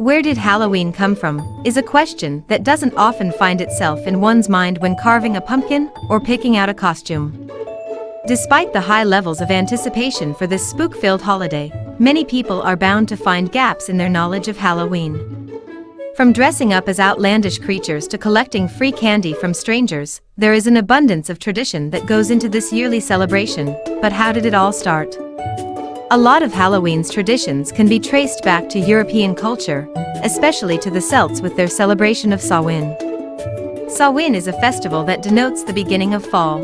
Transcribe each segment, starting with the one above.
Where did Halloween come from, is a question that doesn't often find itself in one's mind when carving a pumpkin or picking out a costume. Despite the high levels of anticipation for this spook-filled holiday, many people are bound to find gaps in their knowledge of Halloween. From dressing up as outlandish creatures to collecting free candy from strangers, there is an abundance of tradition that goes into this yearly celebration. But how did it all start? A lot of Halloween's traditions can be traced back to European culture, especially to the Celts with their celebration of Samhain. Samhain is a festival that denotes the beginning of fall.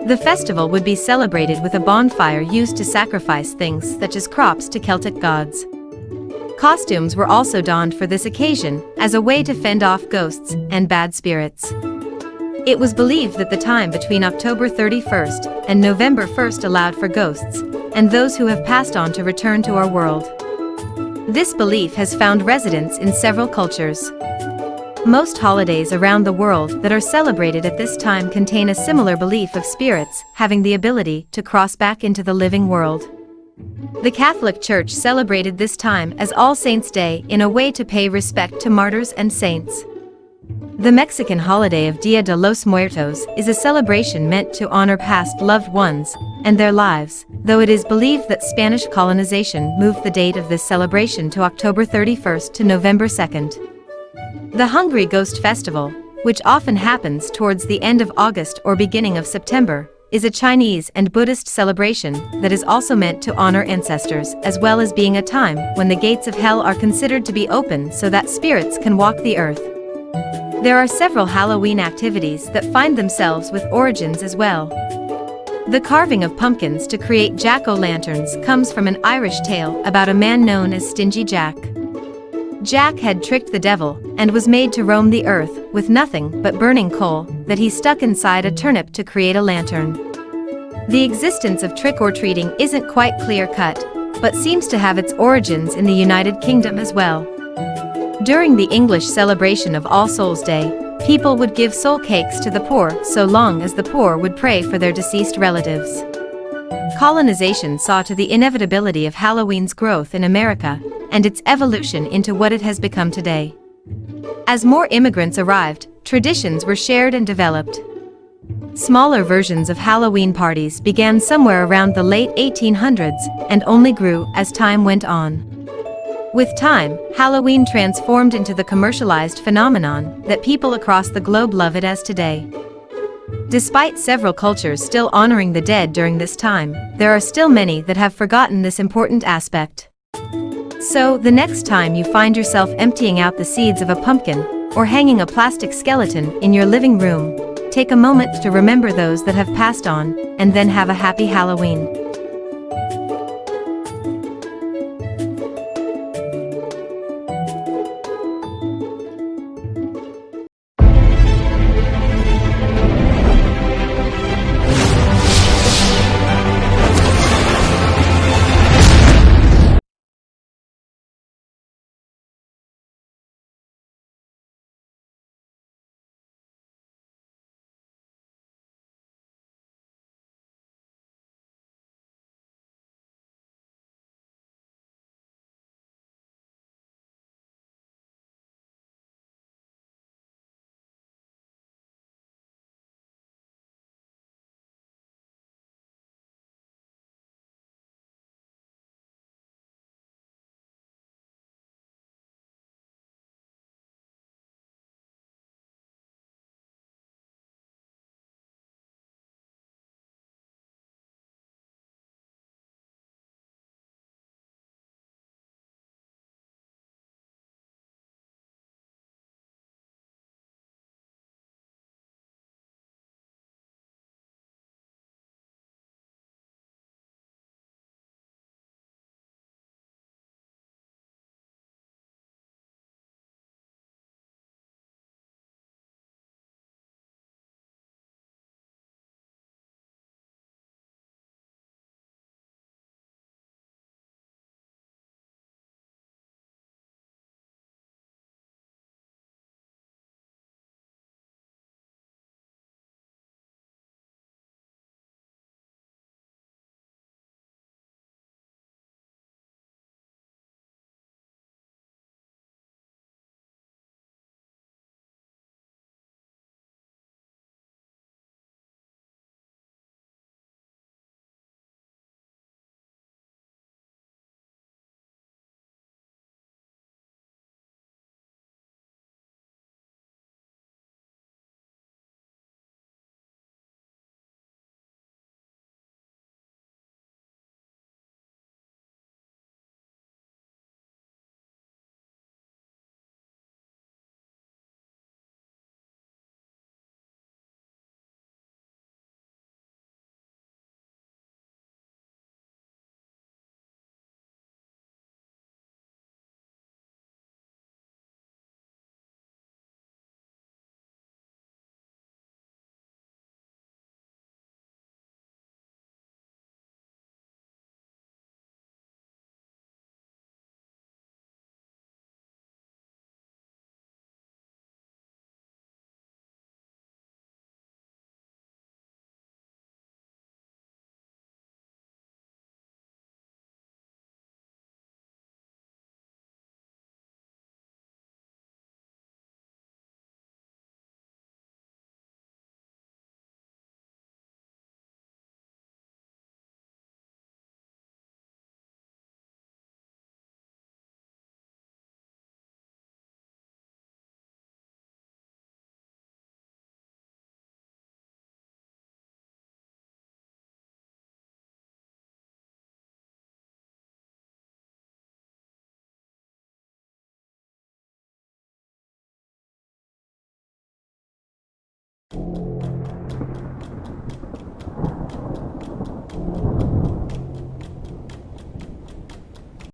The festival would be celebrated with a bonfire used to sacrifice things such as crops to Celtic gods. Costumes were also donned for this occasion as a way to fend off ghosts and bad spirits. It was believed that the time between October 31st and November 1st allowed for ghosts and those who have passed on to return to our world. This belief has found residence in several cultures. Most holidays around the world that are celebrated at this time contain a similar belief of spirits having the ability to cross back into the living world. The Catholic Church celebrated this time as All Saints' Day in a way to pay respect to martyrs and saints. The Mexican holiday of Dia de los Muertos is a celebration meant to honor past loved ones and their lives, though it is believed that Spanish colonization moved the date of this celebration to October 31st to November 2nd. The Hungry Ghost Festival, which often happens towards the end of August or beginning of September, is a Chinese and Buddhist celebration that is also meant to honor ancestors, as well as being a time when the gates of hell are considered to be open so that spirits can walk the earth. There are several Halloween activities that find themselves with origins as well. The carving of pumpkins to create jack-o'-lanterns comes from an Irish tale about a man known as Stingy Jack. Jack had tricked the devil and was made to roam the earth with nothing but burning coal that he stuck inside a turnip to create a lantern. The existence of trick-or-treating isn't quite clear-cut, but seems to have its origins in the United Kingdom as well. During the English celebration of All Souls' Day, people would give soul cakes to the poor so long as the poor would pray for their deceased relatives. Colonization saw to the inevitability of Halloween's growth in America and its evolution into what it has become today. As more immigrants arrived, traditions were shared and developed. Smaller versions of Halloween parties began somewhere around the late 1800s and only grew as time went on. With time, Halloween transformed into the commercialized phenomenon that people across the globe love it as today. Despite several cultures still honoring the dead during this time, there are still many that have forgotten this important aspect. So, the next time you find yourself emptying out the seeds of a pumpkin or hanging a plastic skeleton in your living room, take a moment to remember those that have passed on, and then have a happy Halloween. you.